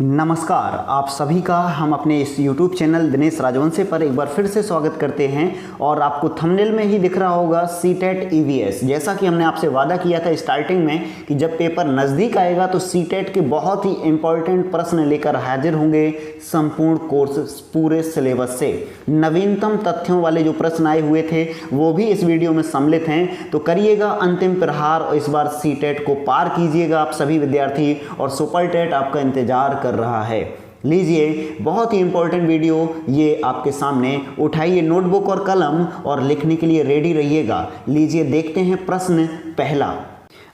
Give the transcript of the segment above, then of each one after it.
नमस्कार, आप सभी का हम अपने इस YouTube चैनल दिनेश राजवंशी पर एक बार फिर से स्वागत करते हैं। और आपको थंबनेल में ही दिख रहा होगा सीटेट EVS। जैसा कि हमने आपसे वादा किया था स्टार्टिंग में कि जब पेपर नज़दीक आएगा तो सीटेट के बहुत ही इंपॉर्टेंट प्रश्न लेकर हाजिर होंगे संपूर्ण कोर्स पूरे सिलेबस से। नवीनतम तथ्यों वाले जो प्रश्न आए हुए थे वो भी इस वीडियो में सम्मिलित हैं, तो करिएगा अंतिम प्रहार और इस बार सीटेट को पार कीजिएगा आप सभी विद्यार्थी, और सुपर टेट आपका इंतजार कर रहा है। लीजिए, बहुत ही इंपॉर्टेंट वीडियो ये आपके सामने। उठाइए नोटबुक और कलम और लिखने के लिए रेडी रहिएगा। लीजिए देखते हैं प्रश्न पहला।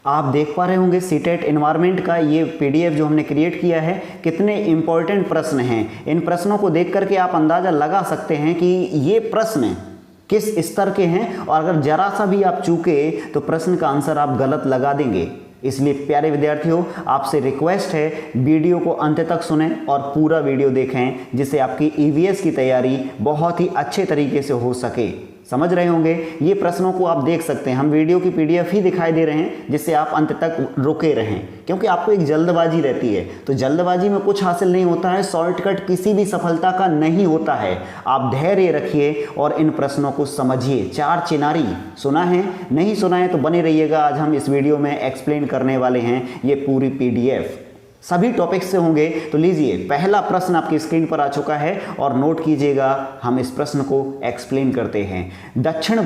आप देख पा रहे होंगे सीटेट एनवायरनमेंट का ये PDF जो हमने क्रिएट किया है। कितने इंपॉर्टेंट प्रश्न हैं। इन प्रश्नों को देख करके आप अंदाजा लगा सकते हैं कि ये प्रश्न किस स्तर के हैं, और अगर जरा सा भी आप चूके तो प्रश्न का आंसर आप गलत लगा देंगे। इसलिए प्यारे विद्यार्थियों, आपसे रिक्वेस्ट है वीडियो को अंत तक सुनें और पूरा वीडियो देखें, जिससे आपकी EVS की तैयारी बहुत ही अच्छे तरीके से हो सके। समझ रहे होंगे, ये प्रश्नों को आप देख सकते हैं। हम वीडियो की PDF ही दिखाई दे रहे हैं जिससे आप अंत तक रुके रहें, क्योंकि आपको एक जल्दबाजी रहती है। तो जल्दबाजी में कुछ हासिल नहीं होता है, शॉर्टकट किसी भी सफलता का नहीं होता है। आप धैर्य रखिए और इन प्रश्नों को समझिए। चार चिनारी सुना है? नहीं सुना है तो बने रहिएगा। आज हम इस वीडियो में एक्सप्लेन करने वाले हैं ये पूरी PDF, सभी टॉपिक्स से होंगे। तो लीजिए, पहला प्रश्न आपकी स्क्रीन पर आ चुका है और नोट कीजिएगा। हम इस प्रश्न को एक्सप्लेन करते हैं। दक्षिण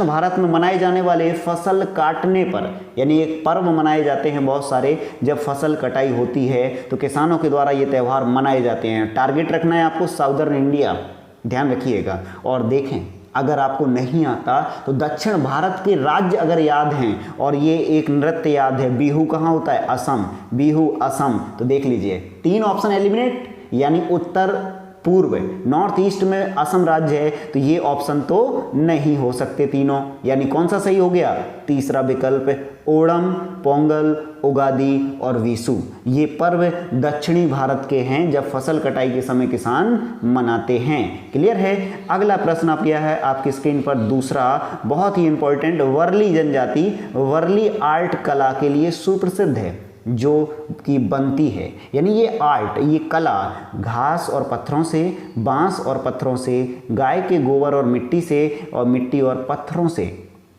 भारत में मनाए जाने वाले फसल काटने पर, यानी एक पर्व मनाए जाते हैं बहुत सारे, जब फसल कटाई होती है तो किसानों के द्वारा ये त्यौहार मनाए जाते हैं। टारगेट रखना है आपको साउदर्न इंडिया, ध्यान रखिएगा। और देखें, अगर आपको नहीं आता तो दक्षिण भारत के राज्य अगर याद हैं और ये एक नृत्य याद है, बिहू कहाँ होता है? असम। बिहू असम, तो देख लीजिए 3 ऑप्शन एलिमिनेट, यानी उत्तर पूर्व नॉर्थ ईस्ट में असम राज्य है, तो ये ऑप्शन तो नहीं हो सकते तीनों। यानी कौन सा सही हो गया? तीसरा विकल्प। ओणम, पोंगल, उगादी और विशु, ये पर्व दक्षिणी भारत के हैं जब फसल कटाई के समय किसान मनाते हैं। क्लियर है? अगला प्रश्न आप किया है आपकी स्क्रीन पर, दूसरा बहुत ही इंपॉर्टेंट। वर्ली जनजाति वर्ली आर्ट कला के लिए सुप्रसिद्ध है, जो कि बनती है, यानी ये आर्ट, ये कला घास और पत्थरों से, बांस और पत्थरों से, गाय के गोबर और मिट्टी से, और मिट्टी और पत्थरों से।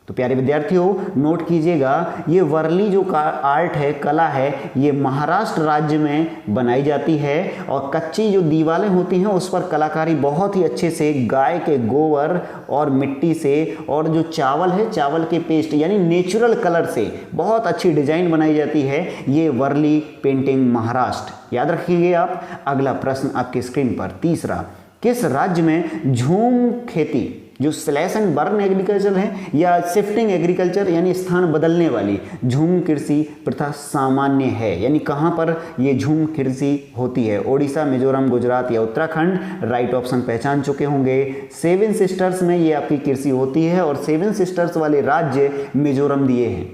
तो प्यारे विद्यार्थियों, नोट कीजिएगा, ये वर्ली जो आर्ट है, कला है, ये महाराष्ट्र राज्य में बनाई जाती है। और कच्ची जो दीवारें होती हैं उस पर कलाकारी बहुत ही अच्छे से गाय के गोबर और मिट्टी से, और जो चावल है, चावल के पेस्ट यानी नेचुरल कलर से बहुत अच्छी डिजाइन बनाई जाती है। ये वर्ली पेंटिंग महाराष्ट्र, याद रखिए आप। अगला प्रश्न आपकी स्क्रीन पर, तीसरा। किस राज्य में झूम खेती, जो स्लैश एंड बर्न एग्रीकल्चर है या शिफ्टिंग एग्रीकल्चर यानी स्थान बदलने वाली झूम कृषि प्रथा सामान्य है? यानी कहाँ पर ये झूम कृषि होती है? ओडिशा, मिजोरम, गुजरात या उत्तराखंड? राइट ऑप्शन पहचान चुके होंगे। 7 सिस्टर्स में ये आपकी कृषि होती है, और 7 सिस्टर्स वाले राज्य मिजोरम दिए हैं।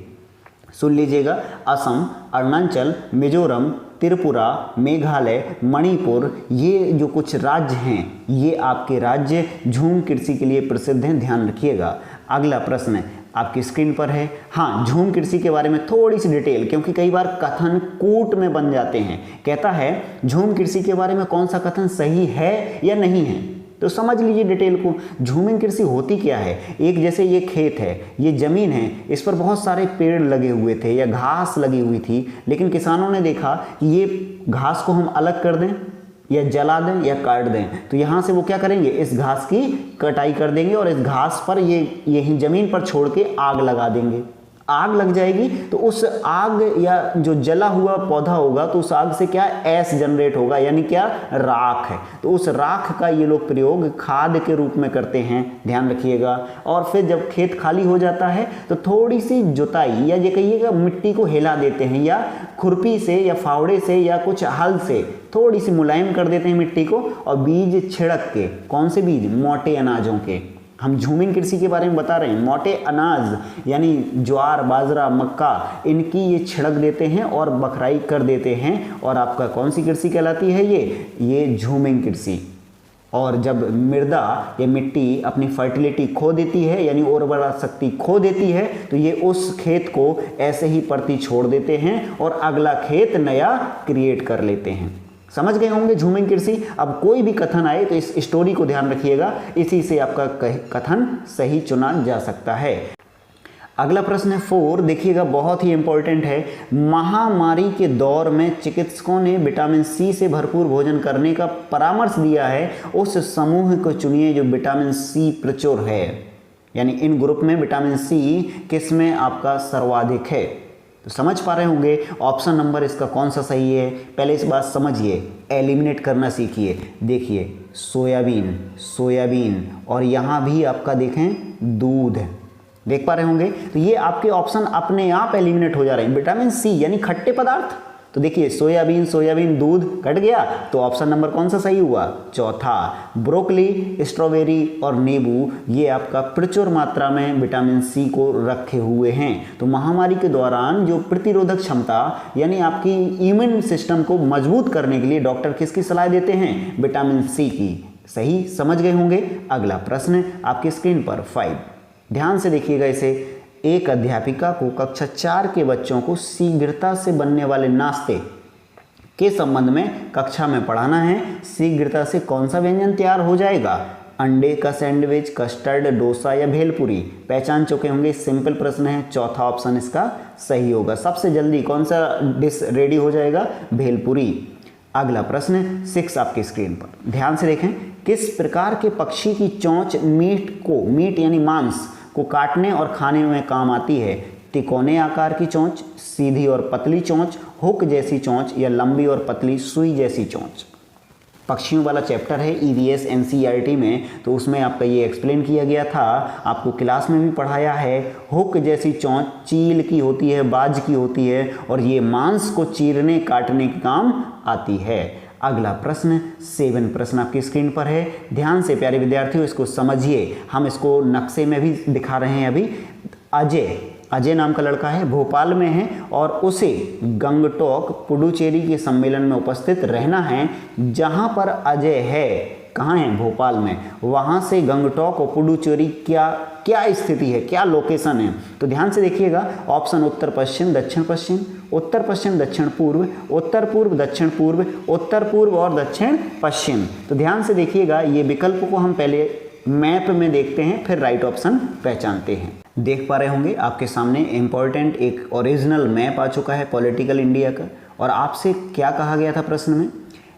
सुन लीजिएगा, असम, अरुणाचल, मिजोरम, त्रिपुरा, मेघालय, मणिपुर, ये जो कुछ राज्य हैं ये आपके राज्य झूम कृषि के लिए प्रसिद्ध हैं, ध्यान रखिएगा। अगला प्रश्न आपकी स्क्रीन पर है। हाँ, झूम कृषि के बारे में थोड़ी सी डिटेल, क्योंकि कई बार कथन कूट में बन जाते हैं। कहता है झूम कृषि के बारे में कौन सा कथन सही है या नहीं है, तो समझ लीजिए डिटेल को। झूमिंग कृषि होती क्या है? एक, जैसे ये खेत है, ये जमीन है, इस पर बहुत सारे पेड़ लगे हुए थे या घास लगी हुई थी, लेकिन किसानों ने देखा कि ये घास को हम अलग कर दें या जला दें या काट दें, तो यहाँ से वो क्या करेंगे? इस घास की कटाई कर देंगे और इस घास पर यही जमीन पर छोड़ के आग लगा देंगे। आग लग जाएगी तो उस आग या जो जला हुआ पौधा होगा तो उस आग से क्या ऐश जनरेट होगा, यानी क्या? राख है। तो उस राख का ये लोग प्रयोग खाद के रूप में करते हैं, ध्यान रखिएगा। और फिर जब खेत खाली हो जाता है तो थोड़ी सी जुताई या ये कहिएगा मिट्टी को हिला देते हैं, या खुरपी से या फावड़े से या कुछ हल से थोड़ी सी मुलायम कर देते हैं मिट्टी को, और बीज छिड़क के, कौन से बीज? मोटे अनाजों के। हम झूमिंग कृषि के बारे में बता रहे हैं। मोटे अनाज यानी ज्वार, बाजरा, मक्का, इनकी ये छिड़क देते हैं और बखराई कर देते हैं, और आपका कौन सी कृषि कहलाती है? ये झूमिंग कृषि। और जब मृदा या मिट्टी अपनी फर्टिलिटी खो देती है, यानी उर्वरा शक्ति खो देती है, तो ये उस खेत को ऐसे ही परती छोड़ देते हैं और अगला खेत नया क्रिएट कर लेते हैं। समझ गए होंगे झूमिंग कृषि। अब कोई भी कथन आए तो इस स्टोरी को ध्यान रखिएगा, इसी से आपका कथन सही चुना जा सकता है। अगला प्रश्न है 4, देखिएगा बहुत ही इंपॉर्टेंट है। महामारी के दौर में चिकित्सकों ने विटामिन सी से भरपूर भोजन करने का परामर्श दिया है, उस समूह को चुनिए जो विटामिन सी प्रचुर है। यानी इन ग्रुप में विटामिन सी किस में आपका सर्वाधिक है। तो समझ पा रहे होंगे ऑप्शन नंबर इसका कौन सा सही है। पहले इस बात समझिए, एलिमिनेट करना सीखिए। देखिए सोयाबीन, सोयाबीन और यहाँ भी आपका देखें दूध, देख पा रहे होंगे। तो ये आपके ऑप्शन अपने आप एलिमिनेट हो जा रहे हैं। विटामिन सी यानी खट्टे पदार्थ, तो देखिए सोयाबीन, सोयाबीन, दूध कट गया, तो ऑप्शन नंबर कौन सा सही हुआ, चौथा। ब्रोकली, स्ट्रॉबेरी और नींबू ये आपका प्रचुर मात्रा में विटामिन सी को रखे हुए हैं। तो महामारी के दौरान जो प्रतिरोधक क्षमता यानी आपकी इम्यून सिस्टम को मजबूत करने के लिए डॉक्टर किसकी सलाह देते हैं, विटामिन सी की। सही समझ गए होंगे। अगला प्रश्न आपकी स्क्रीन पर 5, ध्यान से देखिएगा इसे। एक अध्यापिका को कक्षा 4 के बच्चों को शीघ्रता से बनने वाले नाश्ते के संबंध में कक्षा में पढ़ाना है। शीघ्रता से कौन सा व्यंजन तैयार हो जाएगा, अंडे का सैंडविच, कस्टर्ड, डोसा या भेलपुरी। पहचान चुके होंगे, सिंपल प्रश्न है, चौथा ऑप्शन इसका सही होगा। सबसे जल्दी कौन सा डिश रेडी हो जाएगा, भेलपुरी। अगला प्रश्न 6 आपकी स्क्रीन पर, ध्यान से देखें। किस प्रकार के पक्षी की चोंच मीट यानी मांस को काटने और खाने में काम आती है, तिकोने आकार की चोंच, सीधी और पतली चोंच, हुक जैसी चोंच या लंबी और पतली सुई जैसी चोंच। पक्षियों वाला चैप्टर है ईवीएस एनसीईआरटी में, तो उसमें आपका ये एक्सप्लेन किया गया था, आपको क्लास में भी पढ़ाया है। हुक जैसी चोंच चील की होती है, बाज की होती है और ये मांस को चीरने काटने के काम आती है। अगला प्रश्न 7 प्रश्न आपकी स्क्रीन पर है, ध्यान से प्यारे विद्यार्थियों इसको समझिए। हम इसको नक्शे में भी दिखा रहे हैं अभी। अजय नाम का लड़का है, भोपाल में है और उसे गंगटोक पुडुचेरी के सम्मेलन में उपस्थित रहना है। जहां पर अजय है, कहाँ है, भोपाल में, वहां से गंगटोक और पुडुचेरी क्या स्थिति है, क्या लोकेशन है। तो ध्यान से देखिएगा, ऑप्शन उत्तर पश्चिम, दक्षिण पश्चिम, उत्तर पश्चिम, दक्षिण पूर्व, उत्तर पूर्व, दक्षिण पूर्व, उत्तर पूर्व और दक्षिण पश्चिम। तो ध्यान से देखिएगा, ये विकल्प को हम पहले मैप में देखते हैं, फिर राइट ऑप्शन पहचानते हैं। देख पा रहे होंगे आपके सामने इंपॉर्टेंट एक ओरिजिनल मैप आ चुका है पॉलिटिकल इंडिया का। और आपसे क्या कहा गया था प्रश्न में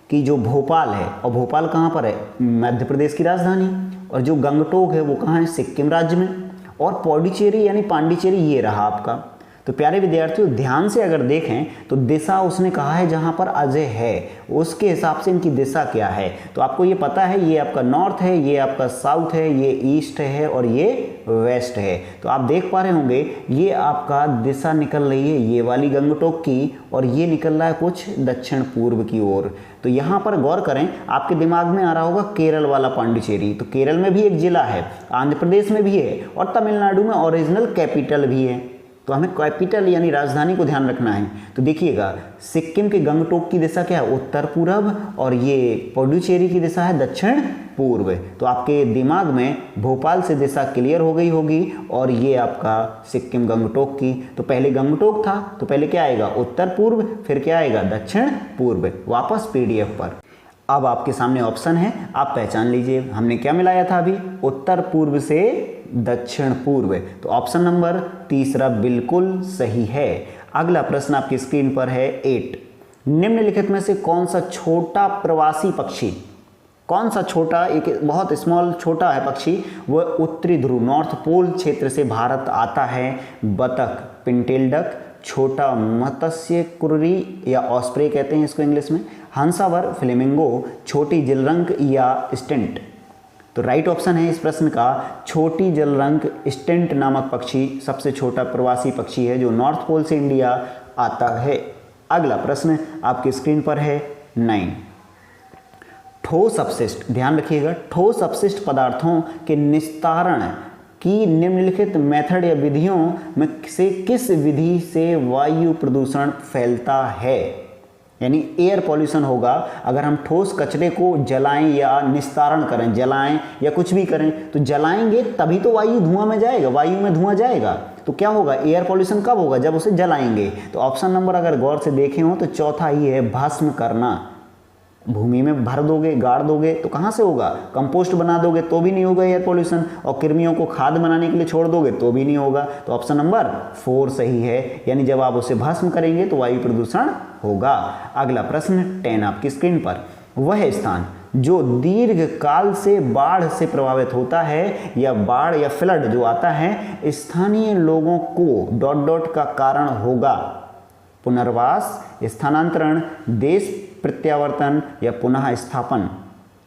कि जो भोपाल है, और भोपाल कहाँ पर है, मध्य प्रदेश की राजधानी, और जो गंगटोक है वो कहाँ है, सिक्किम राज्य में, और पौडीचेरी यानी पांडिचेरी ये रहा आपका। तो प्यारे विद्यार्थियों ध्यान से अगर देखें तो दिशा उसने कहा है जहां पर अजय है, उसके हिसाब से इनकी दिशा क्या है। तो आपको ये पता है, ये आपका नॉर्थ है, ये आपका साउथ है, ये ईस्ट है और ये वेस्ट है। तो आप देख पा रहे होंगे ये आपका दिशा निकल रही है ये वाली गंगटोक की, और ये निकल रहा है कुछ दक्षिण पूर्व की ओर। तो यहाँ पर गौर करें, आपके दिमाग में आ रहा होगा केरल वाला पांडिचेरी, तो केरल में भी एक जिला है, आंध्र प्रदेश में भी है और तमिलनाडु में ओरिजिनल कैपिटल भी है। तो हमें कैपिटल यानी राजधानी को ध्यान रखना है। तो देखिएगा, सिक्किम के गंगटोक की दिशा क्या है, उत्तर पूर्व, और ये पुडुचेरी की दिशा है दक्षिण पूर्व। तो आपके दिमाग में भोपाल से दिशा क्लियर हो गई होगी, और ये आपका सिक्किम गंगटोक की। तो पहले गंगटोक था, तो पहले क्या आएगा, उत्तर पूर्व, फिर क्या आएगा, दक्षिण पूर्व। वापस पीडीएफ पर। अब आपके सामने ऑप्शन है, आप पहचान लीजिए हमने क्या मिलाया था अभी, उत्तर पूर्व से दक्षिण पूर्व। तो ऑप्शन नंबर 3 बिल्कुल सही है। अगला प्रश्न आपकी स्क्रीन पर है 8, निम्नलिखित में से कौन सा छोटा प्रवासी पक्षी, कौन सा छोटा, एक बहुत स्मॉल छोटा है पक्षी, वह उत्तरी ध्रुव नॉर्थ पोल क्षेत्र से भारत आता है। बतख, पिंटेल डक, छोटा मत्स्य कुर्री या ऑस्प्रे कहते हैं इसको इंग्लिश में, हंसावर, फ्लेमिंगो, छोटी जलरंक या स्टेंट। तो राइट ऑप्शन है इस प्रश्न का छोटी जलरंक स्टेंट नामक पक्षी सबसे छोटा प्रवासी पक्षी है जो नॉर्थ पोल से इंडिया आता है। अगला प्रश्न आपकी स्क्रीन पर है 9, ठोस अपशिष्ट, ध्यान रखिएगा, ठोस अपशिष्ट पदार्थों के निस्तारण की निम्नलिखित मेथड या विधियों में से किस विधि से वायु प्रदूषण फैलता है। यानी एयर पॉल्यूशन होगा अगर हम ठोस कचरे को जलाएं या निस्तारण करें, जलाएं या कुछ भी करें, तो जलाएंगे तभी तो वायु धुआं में जाएगा, वायु में धुआं जाएगा। तो क्या होगा, एयर पॉल्यूशन कब होगा, जब उसे जलाएंगे। तो ऑप्शन नंबर अगर गौर से देखे हो तो चौथा ही है, भस्म करना। भूमि में भर दोगे, गाड़ दोगे तो कहाँ से होगा? कंपोस्ट बना दोगे तो भी नहीं होगा एयर पॉल्यूशन, और कृमियों को खाद बनाने के लिए छोड़ दोगे तो भी नहीं होगा। तो ऑप्शन नंबर 4 सही है, यानी जब आप उसे भस्म करेंगे तो वायु प्रदूषण होगा। अगला प्रश्न 10 आपकी स्क्रीन पर, वह स्थान जो दीर्घ काल से बाढ़ से प्रभावित होता है या बाढ़ या फ्लड जो आता है स्थानीय लोगों को डॉट डॉट का कारण होगा। पुनर्वास, स्थानांतरण, देश प्रत्यावर्तन या पुनः स्थापन।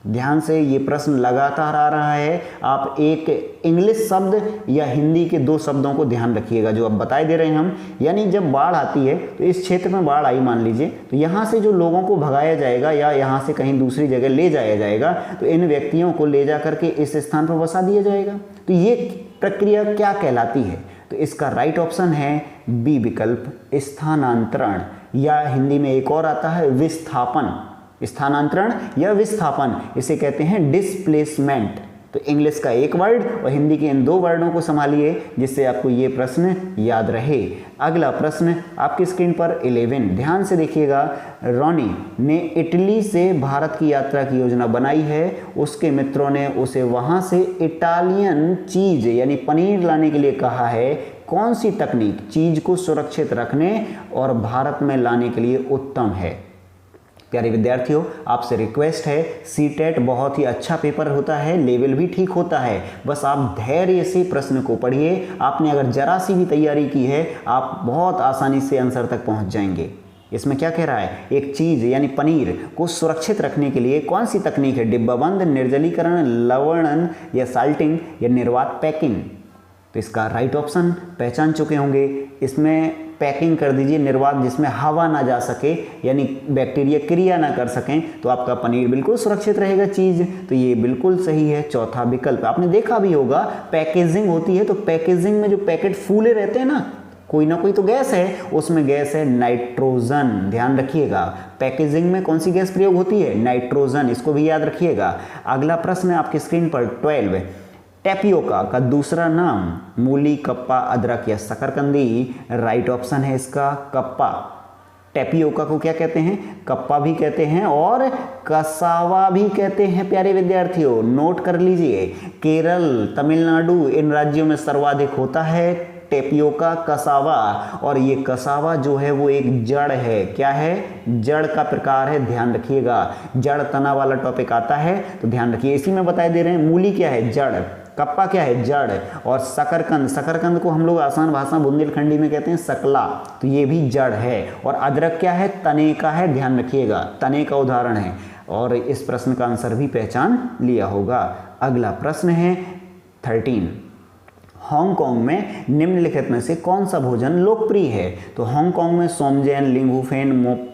ध्यान से ये प्रश्न लगातार आ रहा है, आप एक इंग्लिश शब्द या हिंदी के 2 शब्दों को ध्यान रखिएगा जो अब बताए दे रहे हैं हम। यानी जब बाढ़ आती है तो इस क्षेत्र में बाढ़ आई मान लीजिए, तो यहाँ से जो लोगों को भगाया जाएगा या यहाँ से कहीं दूसरी जगह ले जाया जाएगा, तो इन व्यक्तियों को ले जा करके इस स्थान पर बसा दिया जाएगा। तो ये प्रक्रिया क्या कहलाती है? तो इसका राइट ऑप्शन है बी विकल्प, स्थानांतरण, या हिंदी में एक और आता है विस्थापन। स्थानांतरण या विस्थापन, इसे कहते हैं डिस्प्लेसमेंट। तो इंग्लिश का एक वर्ड और हिंदी के इन 2 वर्डों को संभालिए जिससे आपको ये प्रश्न याद रहे। अगला प्रश्न आपकी स्क्रीन पर 11, ध्यान से देखिएगा। रॉनी ने इटली से भारत की यात्रा की योजना बनाई है, उसके मित्रों ने उसे वहां से इटालियन चीज यानी पनीर लाने के लिए कहा है। कौन सी तकनीक चीज को सुरक्षित रखने और भारत में लाने के लिए उत्तम है? प्यारे विद्यार्थियों, आपसे रिक्वेस्ट है, सीटेट बहुत ही अच्छा पेपर होता है, लेवल भी ठीक होता है, बस आप धैर्य से प्रश्न को पढ़िए। आपने अगर जरा सी भी तैयारी की है आप बहुत आसानी से आंसर तक पहुंच जाएंगे। इसमें क्या कह रहा है? एक चीज़ यानी पनीर को सुरक्षित रखने के लिए कौन सी तकनीक है? डिब्बाबंद, निर्जलीकरण, लवणन या साल्टिंग या निर्वात पैकिंग। तो इसका राइट ऑप्शन पहचान चुके होंगे। इसमें पैकिंग कर दीजिए, निर्वात जिसमें हवा ना जा सके यानी बैक्टीरिया क्रिया ना कर सकें, तो आपका पनीर बिल्कुल सुरक्षित रहेगा चीज़। तो ये बिल्कुल सही है, चौथा विकल्प। आपने देखा भी होगा पैकेजिंग होती है तो पैकेजिंग में जो पैकेट फूले रहते हैं ना कोई तो गैस है, उसमें गैस है नाइट्रोजन। ध्यान रखिएगा, पैकेजिंग में कौन सी गैस प्रयोग होती है? नाइट्रोजन, इसको भी याद रखिएगा। अगला प्रश्न आपकी स्क्रीन पर 12, टैपियोका का दूसरा नाम मूली, कप्पा, अदरक या शकरकंदी। राइट ऑप्शन है इसका कप्पा। टैपियोका को क्या कहते हैं? कप्पा भी कहते हैं और कसावा भी कहते हैं। प्यारे विद्यार्थियों नोट कर लीजिए, केरल, तमिलनाडु इन राज्यों में सर्वाधिक होता है टेपियोका, कसावा। और ये कसावा जो है वो एक जड़ है। क्या है? जड़ का प्रकार है, ध्यान रखिएगा। जड़ तना वाला टॉपिक आता है तो ध्यान रखिए। इसी में बताए दे रहे हैं, मूली क्या है? जड़। कप्पा क्या है? जड़। और शकरकंद, शकरकंद को हम लोग आसान भाषा बुंदेलखंडी में कहते हैं सकला, तो ये भी जड़ है। और अदरक क्या है? तने का है, ध्यान रखिएगा, तने का उदाहरण है। और इस प्रश्न का आंसर भी पहचान लिया होगा। अगला प्रश्न है 13, हांगकांग में निम्नलिखित में से कौन सा भोजन लोकप्रिय है? तो हांगकांग में सोमजैन, लिंगुफेन,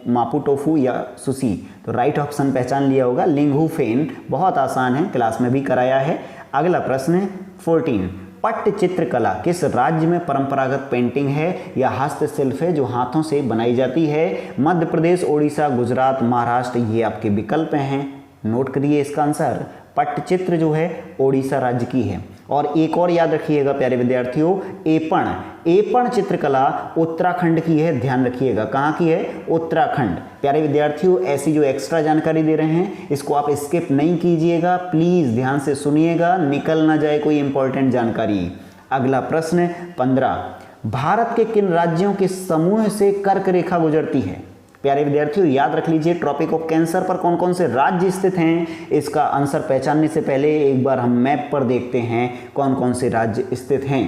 मापू टोफू या सुशी। तो राइट ऑप्शन पहचान लिया होगा, लिंगुफेन। बहुत आसान है, क्लास में भी कराया है। अगला प्रश्न है 14, पट्टचित्र कला किस राज्य में परंपरागत पेंटिंग है या हस्तशिल्प है जो हाथों से बनाई जाती है? मध्य प्रदेश, ओडिशा, गुजरात, महाराष्ट्र, ये आपके विकल्प हैं। नोट करिए इसका आंसर। पट्टचित्र जो है ओडिशा राज्य की है। और एक और याद रखिएगा प्यारे विद्यार्थियों, एपण, एपण चित्रकला उत्तराखंड की है, ध्यान रखिएगा। कहाँ की है? उत्तराखंड। प्यारे विद्यार्थियों ऐसी जो एक्स्ट्रा जानकारी दे रहे हैं इसको आप स्किप नहीं कीजिएगा, प्लीज ध्यान से सुनिएगा, निकल ना जाए कोई इंपॉर्टेंट जानकारी। अगला प्रश्न 15, भारत के किन राज्यों के समूह से कर्क रेखा गुजरती है? प्यारे विद्यार्थियों याद रख लीजिए, ट्रॉपिक ऑफ कैंसर पर कौन कौन से राज्य स्थित हैं। इसका आंसर पहचानने से पहले एक बार हम मैप पर देखते हैं कौन कौन से राज्य स्थित हैं।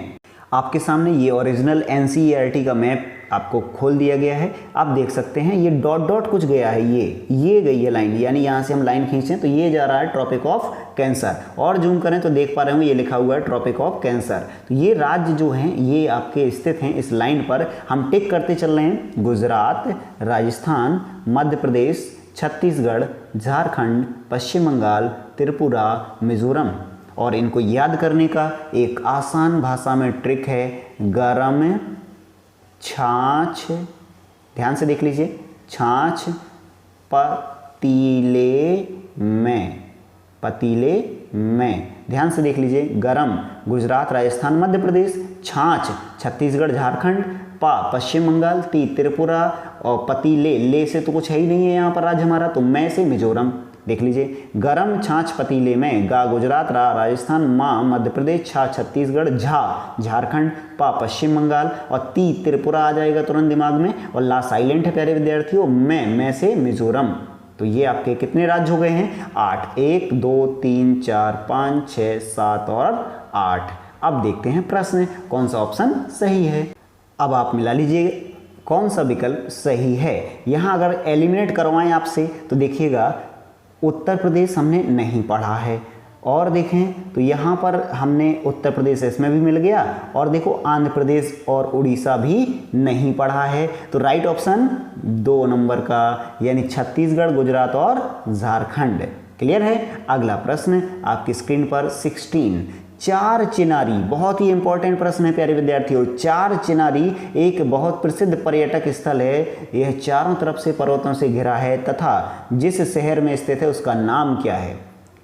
आपके सामने ये ओरिजिनल एनसीईआरटी का मैप आपको खोल दिया गया है। आप देख सकते हैं ये डॉट डॉट कुछ गया है, ये गई है लाइन, यानी यहाँ से हम लाइन खींचें तो ये जा रहा है ट्रॉपिक ऑफ कैंसर। और जूम करें तो देख पा रहे होंगे ये लिखा हुआ है ट्रॉपिक ऑफ कैंसर। तो ये राज्य जो हैं ये आपके स्थित हैं इस लाइन पर। हम टिक करते चल रहे हैं, गुजरात, राजस्थान, मध्य प्रदेश, छत्तीसगढ़, झारखंड, पश्चिम बंगाल, त्रिपुरा, मिजोरम। और इनको याद करने का एक आसान भाषा में ट्रिक है, गरम छाछ, ध्यान से देख लीजिए, छाछ पतीले में, पतीले में, ध्यान से देख लीजिए। गरम गुजरात, राजस्थान, मध्य प्रदेश, छाछ छत्तीसगढ़, झारखंड, पा पश्चिम बंगाल, ती त्रिपुरा और पतीले, ले से तो कुछ है ही नहीं है यहाँ पर राज्य हमारा, तो मैं से मिजोरम। देख लीजिए, गरम छाछ पतीले में, गा गुजरात, रा राजस्थान, माँ मध्य प्रदेश, छा छत्तीसगढ़, झा झारखंड, पा पश्चिम बंगाल और ती त्रिपुरा आ जाएगा तुरंत दिमाग में, और ला साइलेंट है प्यारे विद्यार्थियों, मैं से मिजोरम। तो ये आपके कितने राज्य हो गए हैं? 8। 1 2 3 4 5 6 7 और 8। अब देखते हैं प्रश्न कौन सा ऑप्शन सही है। अब आप मिला लीजिए कौन सा विकल्प सही है। यहाँ अगर एलिमिनेट करवाएं आपसे तो देखिएगा उत्तर प्रदेश हमने नहीं पढ़ा है, और देखें तो यहाँ पर हमने उत्तर प्रदेश इसमें भी मिल गया, और देखो आंध्र प्रदेश और उड़ीसा भी नहीं पढ़ा है। तो राइट ऑप्शन 2 नंबर का, यानी छत्तीसगढ़, गुजरात और झारखंड। क्लियर है। अगला प्रश्न आपकी स्क्रीन पर 16, चार चिनारी, बहुत ही इंपॉर्टेंट प्रश्न है प्यारे विद्यार्थियों। चार चिनारी एक बहुत प्रसिद्ध पर्यटक स्थल है। यह चारों तरफ से पर्वतों से घिरा है तथा जिस शहर में स्थित है उसका नाम क्या है?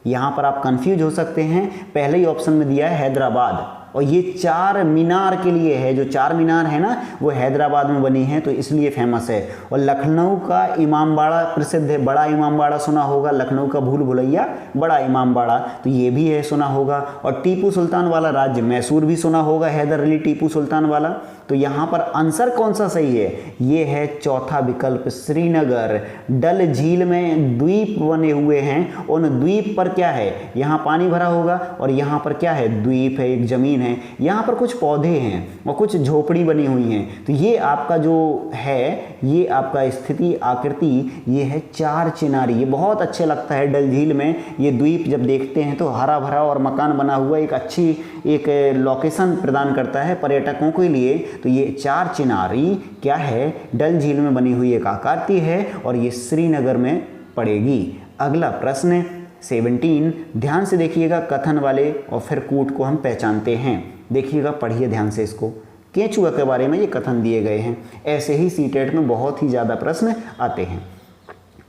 यहाँ पर आप कंफ्यूज हो सकते हैं। पहले ही ऑप्शन में दिया है हैदराबाद, और ये चार मीनार के लिए है। जो चार मीनार है ना वो हैदराबाद में बनी है, तो इसलिए फेमस है। और लखनऊ का इमामबाड़ा प्रसिद्ध है, बड़ा इमामबाड़ा सुना होगा, लखनऊ का भूल भुलैया बड़ा इमामबाड़ा, तो ये भी है सुना होगा। और टीपू सुल्तान वाला राज्य मैसूर भी सुना होगा, हैदर अली टीपू सुल्तान वाला। तो यहाँ पर आंसर कौन सा सही है? ये है चौथा विकल्प, श्रीनगर। डल झील में द्वीप बने हुए हैं, उन द्वीप पर क्या है? यहाँ पानी भरा होगा और यहाँ पर क्या है? द्वीप है, एक जमीन है। यहाँ पर कुछ पौधे हैं और कुछ झोपड़ी बनी हुई हैं। तो ये आपका जो है, ये आपका स्थिति आकृति, ये है चार चिनारी। ये बहुत अच्छे लगता है डल झील में ये द्वीप जब देखते हैं तो हरा भरा और मकान बना हुआ एक अच्छी एक लोकेशन प्रदान करता है पर्यटकों के लिए। तो ये चार चिनारी क्या है? डल झील में बनी हुई एक आकृति है और ये श्रीनगर में पड़ेगी। अगला प्रश्न 17, ध्यान से देखिएगा कथन वाले और फिर कूट को हम पहचानते हैं। देखिएगा, पढ़िए ध्यान से इसको। केंचुआ के बारे में ये कथन दिए गए हैं। ऐसे ही सीटेट में बहुत ही ज़्यादा प्रश्न आते हैं।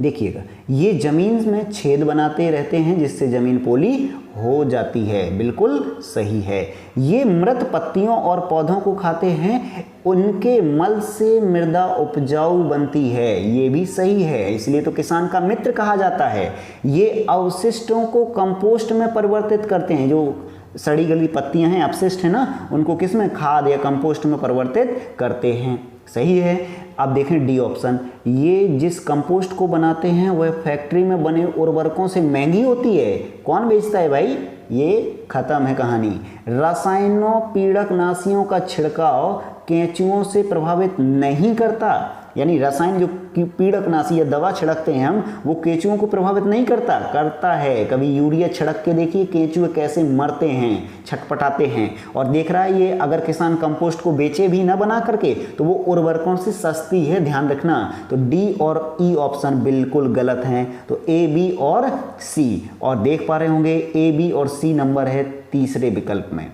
देखिएगा, ये जमीन में छेद बनाते रहते हैं जिससे जमीन पोली हो जाती है। बिल्कुल सही है। ये मृत पत्तियों और पौधों को खाते हैं, उनके मल से मृदा उपजाऊ बनती है। ये भी सही है, इसलिए तो किसान का मित्र कहा जाता है। ये अवशिष्टों को कंपोस्ट में परिवर्तित करते हैं। जो सड़ी गली पत्तियां हैं, अपशिष्ट है ना, उनको किस में? खाद या कंपोस्ट में परिवर्तित करते हैं। सही है। अब देखें डी ऑप्शन, ये जिस कंपोस्ट को बनाते हैं वह फैक्ट्री में बने उर्वरकों से महंगी होती है। कौन बेचता है भाई? ये खत्म है कहानी। रसायनों पीड़कनाशियों का छिड़काव केंचुओं से प्रभावित नहीं करता, यानी रसायन जो पीड़कनाशी या दवा छिड़कते हैं हम, वो केंचुओं को प्रभावित नहीं करता। करता है। कभी यूरिया छिड़क के देखिए केंचुए कैसे मरते हैं, छटपटाते हैं। और देख रहा है ये, अगर किसान कंपोस्ट को बेचे भी ना बना करके तो वो उर्वरकों से सस्ती है, ध्यान रखना। तो डी और ई ऑप्शन बिल्कुल गलत हैं। तो ए, बी और सी, और देख पा रहे होंगे ए, बी और सी नंबर है तीसरे विकल्प में।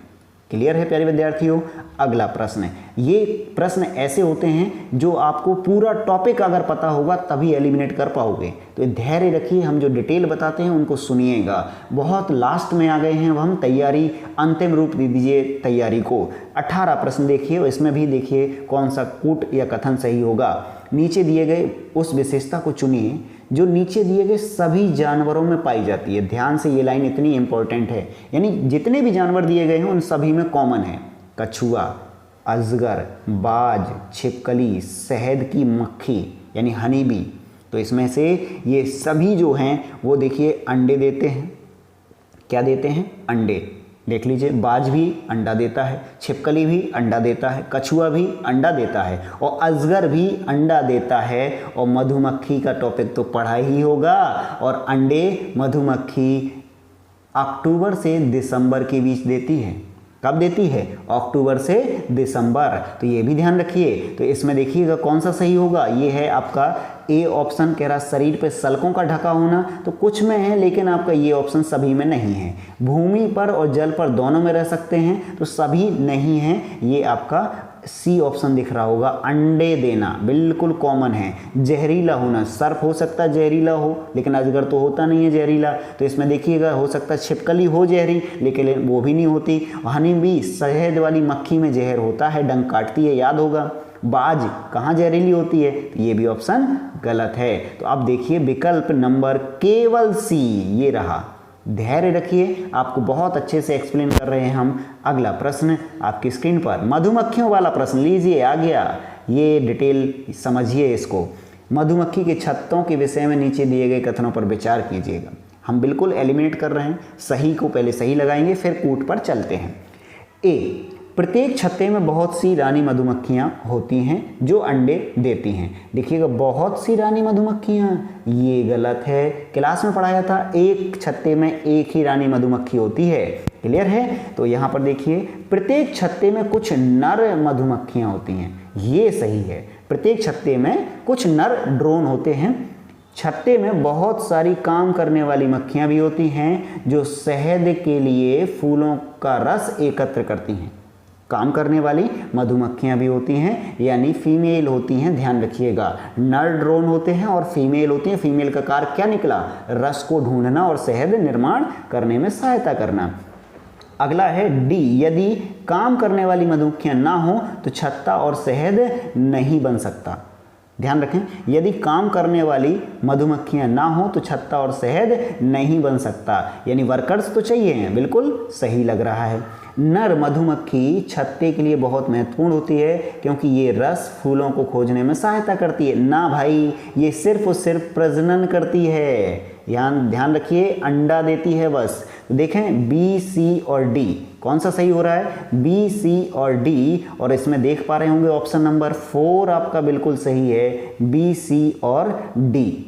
क्लियर है प्यारे विद्यार्थियों। अगला प्रश्न, ये प्रश्न ऐसे होते हैं जो आपको पूरा टॉपिक अगर पता होगा तभी एलिमिनेट कर पाओगे। तो धैर्य रखिए, हम जो डिटेल बताते हैं उनको सुनिएगा। बहुत लास्ट में आ गए हैं, अब हम तैयारी अंतिम रूप दे दीजिए तैयारी को। 18 प्रश्न देखिए, इसमें भी देखिए कौन सा कूट या कथन सही होगा। नीचे दिए गए उस विशेषता को चुनिए जो नीचे दिए गए सभी जानवरों में पाई जाती है। ध्यान से, ये लाइन इतनी इंपॉर्टेंट है, यानी जितने भी जानवर दिए गए हैं उन सभी में कॉमन है। कछुआ, अजगर, बाज, छिपकली, शहद की मक्खी यानी हनी बी। तो इसमें से ये सभी जो हैं वो देखिए अंडे देते हैं। क्या देते हैं? अंडे। देख लीजिए, बाज भी अंडा देता है, छिपकली भी अंडा देता है, कछुआ भी अंडा देता है और अजगर भी अंडा देता है। और मधुमक्खी का टॉपिक तो पढ़ा ही होगा। और अंडे मधुमक्खी अक्टूबर से दिसंबर के बीच देती है। कब देती है? अक्टूबर से दिसंबर। तो ये भी ध्यान रखिए। तो इसमें देखिएगा कौन सा सही होगा। ये है आपका ए ऑप्शन, कह रहा शरीर पे सल्कों का ढका होना। तो कुछ में है लेकिन आपका ये ऑप्शन सभी में नहीं है। भूमि पर और जल पर दोनों में रह सकते हैं, तो सभी नहीं है। ये आपका सी ऑप्शन दिख रहा होगा, अंडे देना बिल्कुल कॉमन है। जहरीला होना, सर्प हो सकता है जहरीला हो लेकिन अजगर तो होता नहीं है जहरीला। तो इसमें देखिएगा हो सकता है छिपकली हो जहरी लेकिन वो भी नहीं होती। हनी भी, शहद वाली मक्खी में जहर होता है, डंक काटती है, याद होगा। बाज कहाँ जहरीली होती है? तो ये भी ऑप्शन गलत है। तो अब देखिए विकल्प नंबर केवल सी ये रहा। धैर्य रखिए, आपको बहुत अच्छे से एक्सप्लेन कर रहे हैं हम। अगला प्रश्न आपकी स्क्रीन पर मधुमक्खियों वाला प्रश्न लीजिए, आ गया। ये डिटेल समझिए इसको। मधुमक्खी के छत्तों के विषय में नीचे दिए गए कथनों पर विचार कीजिएगा। हम बिल्कुल एलिमिनेट कर रहे हैं, सही को पहले सही लगाएंगे फिर कूट पर चलते हैं। ए, प्रत्येक छत्ते में बहुत सी रानी मधुमक्खियां होती हैं जो अंडे देती हैं। देखिएगा बहुत सी रानी मधुमक्खियां, ये गलत है। क्लास में पढ़ाया था एक छत्ते में एक ही रानी मधुमक्खी होती है, क्लियर है? तो यहाँ पर देखिए प्रत्येक छत्ते में कुछ नर मधुमक्खियां होती हैं, ये सही है। प्रत्येक छत्ते में कुछ नर ड्रोन होते हैं। छत्ते में बहुत सारी काम करने वाली मक्खियां भी होती हैं जो शहद के लिए फूलों का रस एकत्र करती हैं। काम करने वाली मधुमक्खियां भी होती हैं, यानी फीमेल होती हैं, ध्यान रखिएगा। नर ड्रोन होते हैं और फीमेल होती हैं। फीमेल का कार्य क्या निकला? रस को ढूंढना और शहद निर्माण करने में सहायता करना। अगला है डी, यदि काम करने वाली मधुमक्खियां ना हो तो छत्ता और शहद नहीं बन सकता। ध्यान रखें, यदि काम करने वाली मधुमक्खियां ना हो तो छत्ता और शहद नहीं बन सकता, यानी वर्कर्स तो चाहिए हैं, बिल्कुल सही लग रहा है। नर मधुमक्खी छत्ते के लिए बहुत महत्वपूर्ण होती है क्योंकि ये रस फूलों को खोजने में सहायता करती है। ना भाई, ये सिर्फ और सिर्फ प्रजनन करती है। ध्यान रखिए, अंडा देती है बस। तो देखें बी, सी और डी कौन सा सही हो रहा है? बी, सी और डी। और इसमें देख पा रहे होंगे ऑप्शन नंबर 4 आपका बिल्कुल सही है, बी, सी और डी।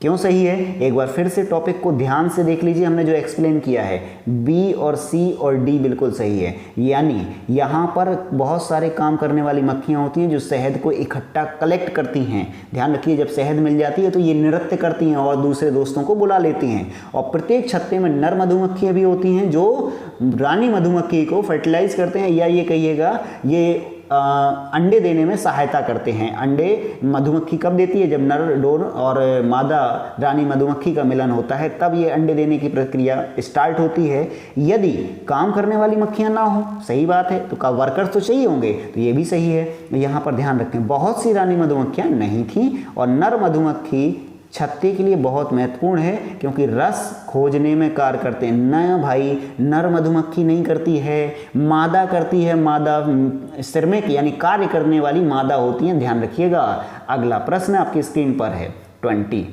क्यों सही है? एक बार फिर से टॉपिक को ध्यान से देख लीजिए, हमने जो एक्सप्लेन किया है। बी और सी और डी बिल्कुल सही है, यानी यहाँ पर बहुत सारे काम करने वाली मक्खियाँ होती हैं जो शहद को इकट्ठा कलेक्ट करती हैं। ध्यान रखिए, जब शहद मिल जाती है तो ये नृत्य करती हैं और दूसरे दोस्तों को बुला लेती हैं। और प्रत्येक छत्ते में नर मधुमक्खियाँ भी होती हैं जो रानी मधुमक्खी को फर्टिलाइज करते हैं, या ये कहिएगा ये अंडे देने में सहायता करते हैं। अंडे मधुमक्खी कब देती है? जब नर ड्रोन और मादा रानी मधुमक्खी का मिलन होता है, तब ये अंडे देने की प्रक्रिया स्टार्ट होती है। यदि काम करने वाली मक्खियां ना हो, सही बात है, तो का वर्कर्स तो चाहिए होंगे, तो ये भी सही है। यहाँ पर ध्यान रखें, बहुत सी रानी मधुमक्खियां नहीं थी और नर मधुमक्खी छत्ते के लिए बहुत महत्वपूर्ण है क्योंकि रस खोजने में कार्य करते हैं। ना भाई, नर मधुमक्खी नहीं करती है, मादा करती है। मादा श्रमिक यानी कार्य करने वाली मादा होती हैं, ध्यान रखिएगा। अगला प्रश्न आपकी स्क्रीन पर है 20।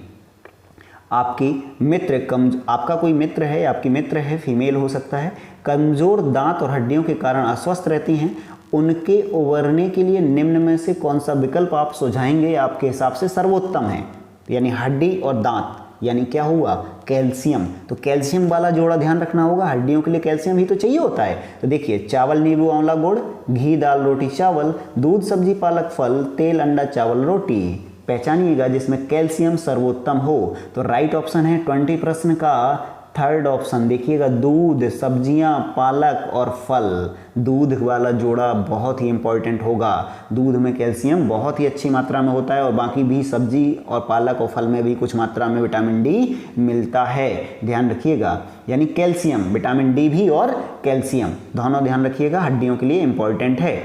आपका कोई मित्र है, आपकी मित्र है, फीमेल हो सकता है, कमजोर दांत और हड्डियों के कारण अस्वस्थ रहती हैं। उनके उबरने के लिए निम्न में से कौन सा विकल्प आप सुझाएंगे आपके हिसाब से सर्वोत्तम है? यानी हड्डी और दांत, यानी क्या हुआ? कैल्शियम। तो कैल्शियम वाला जोड़ा ध्यान रखना होगा, हड्डियों के लिए कैल्शियम ही तो चाहिए होता है। तो देखिए, चावल नींबू आंवला गुड़, घी दाल रोटी चावल, दूध सब्जी पालक फल, तेल अंडा चावल रोटी। पहचानिएगा जिसमें कैल्शियम सर्वोत्तम हो। तो राइट ऑप्शन है 20 प्रश्न का थर्ड ऑप्शन। देखिएगा, दूध, सब्जियां, पालक और फल। दूध वाला जोड़ा बहुत ही इंपॉर्टेंट होगा। दूध में कैल्शियम बहुत ही अच्छी मात्रा में होता है और बाकी भी सब्जी और पालक और फल में भी कुछ मात्रा में विटामिन डी मिलता है, ध्यान रखिएगा। यानी कैल्शियम, विटामिन डी भी और कैल्शियम दोनों ध्यान रखिएगा, हड्डियों के लिए इंपॉर्टेंट है।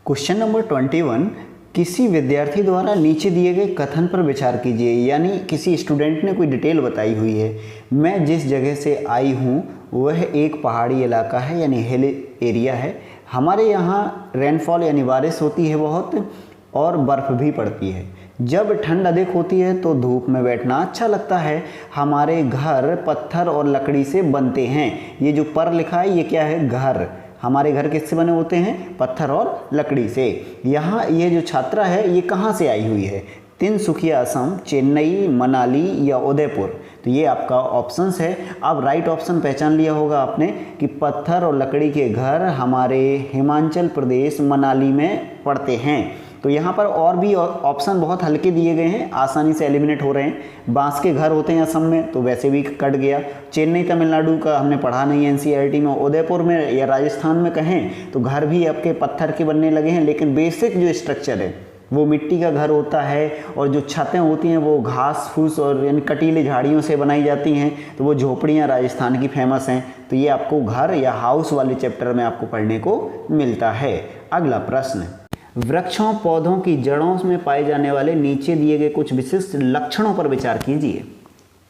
क्वेश्चन नंबर 21, किसी विद्यार्थी द्वारा नीचे दिए गए कथन पर विचार कीजिए। यानी किसी स्टूडेंट ने कोई डिटेल बताई हुई है। मैं जिस जगह से आई हूँ वह एक पहाड़ी इलाका है, यानी हिल एरिया है। हमारे यहाँ रेनफॉल यानी बारिश होती है बहुत, और बर्फ़ भी पड़ती है। जब ठंड अधिक होती है तो धूप में बैठना अच्छा लगता है। हमारे घर पत्थर और लकड़ी से बनते हैं। ये जो पर लिखा है ये क्या है? घर। हमारे घर किससे बने होते हैं? पत्थर और लकड़ी से। यहाँ ये जो छात्रा है ये कहाँ से आई हुई है? तिनसुकिया असम, चेन्नई, मनाली या उदयपुर। तो ये आपका ऑप्शंस है। अब राइट ऑप्शन पहचान लिया होगा आपने कि पत्थर और लकड़ी के घर हमारे हिमाचल प्रदेश मनाली में पड़ते हैं। तो यहाँ पर और भी ऑप्शन बहुत हल्के दिए गए हैं, आसानी से एलिमिनेट हो रहे हैं। बांस के घर होते हैं असम में, तो वैसे भी कट गया। चेन्नई तमिलनाडु का हमने पढ़ा नहीं है एनसीईआरटी में। उदयपुर में या राजस्थान में कहें तो घर भी आपके पत्थर के बनने लगे हैं, लेकिन बेसिक जो स्ट्रक्चर है वो मिट्टी का घर होता है। और जो छतें होती हैं वो घास फूस और यानी कटीले झाड़ियों से बनाई जाती हैं। तो वो झोपड़ियाँ राजस्थान की फेमस हैं। तो ये आपको घर या हाउस वाले चैप्टर में आपको पढ़ने को मिलता है। अगला प्रश्न, वृक्षों पौधों की जड़ों में पाए जाने वाले नीचे दिए गए कुछ विशिष्ट लक्षणों पर विचार कीजिए।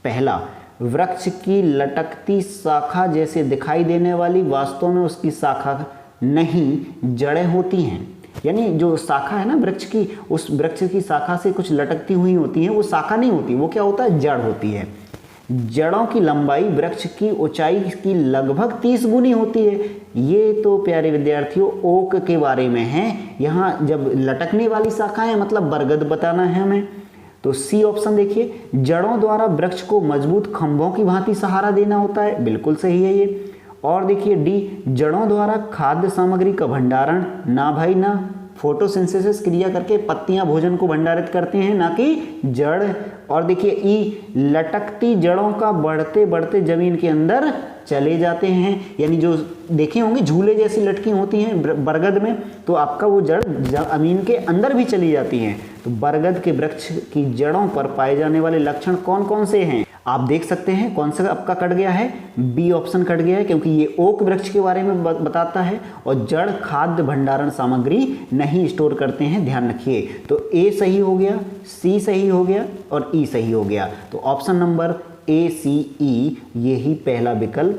पहला, वृक्ष की लटकती शाखा जैसे दिखाई देने वाली, वास्तव में उसकी शाखा नहीं जड़ें होती हैं। यानी जो शाखा है ना वृक्ष की, उस वृक्ष की शाखा से कुछ लटकती हुई होती हैं, वो शाखा नहीं होती, वो क्या होता है, जड़ होती है। जड़ों की लंबाई वृक्ष की ऊंचाई की लगभग 30 गुनी होती है। ये तो प्यारे विद्यार्थियों ओक के बारे में है। यहाँ जब लटकने वाली शाखाएं मतलब बरगद बताना है हमें। तो सी ऑप्शन देखिए, जड़ों द्वारा वृक्ष को मजबूत खंभों की भांति सहारा देना होता है, बिल्कुल सही है ये। और देखिए डी, जड़ों द्वारा खाद्य सामग्री का भंडारण, ना भाई ना, फोटोसिंथेसिस क्रिया करके पत्तियां भोजन को भंडारित करते हैं, ना कि जड़। और देखिए ई, लटकती जड़ों का बढ़ते बढ़ते जमीन के अंदर चले जाते हैं। यानी जो देखे होंगे झूले जैसी लटकी होती हैं बरगद में, तो आपका वो जड़ जमीन के अंदर भी चली जाती हैं। तो बरगद के वृक्ष की जड़ों पर पाए जाने वाले लक्षण कौन कौन से हैं आप देख सकते हैं। कौन सा आपका कट गया है, बी ऑप्शन कट गया है, क्योंकि ये ओक वृक्ष के बारे में बताता है और जड़ खाद्य भंडारण सामग्री नहीं स्टोर करते हैं, ध्यान रखिए। तो ए सही हो गया, सी सही हो गया और ई सही हो गया। तो ऑप्शन नंबर ए सी ई यही पहला विकल्प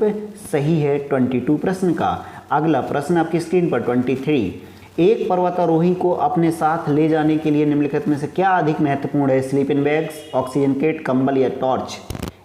सही है 22 प्रश्न का। अगला प्रश्न आपकी स्क्रीन पर 23, एक पर्वतारोही को अपने साथ ले जाने के लिए निम्नलिखित में से क्या अधिक महत्वपूर्ण है, स्लीपिंग बैग्स, ऑक्सीजन किट, कंबल या टॉर्च।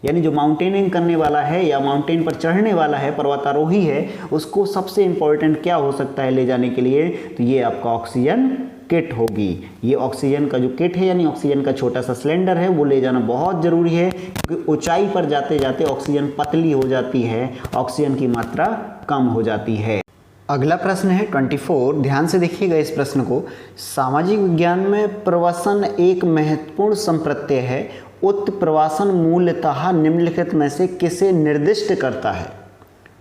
यानी जो माउंटेनिंग करने वाला है या माउंटेन पर चढ़ने वाला है, पर्वतारोही है, उसको सबसे इंपॉर्टेंट क्या हो सकता है ले जाने के लिए, तो ये आपका ऑक्सीजन किट होगी। ये ऑक्सीजन का जो किट है यानी ऑक्सीजन का छोटा सा सिलेंडर है वो ले जाना बहुत ज़रूरी है, क्योंकि ऊंचाई पर जाते जाते ऑक्सीजन पतली हो जाती है, ऑक्सीजन की मात्रा कम हो जाती है। अगला प्रश्न है 24, ध्यान से देखिएगा इस प्रश्न को। सामाजिक विज्ञान में प्रवसन एक महत्वपूर्ण संप्रत्यय है। उत्प्रवासन मूलतः निम्नलिखित में से किसे निर्दिष्ट करता है।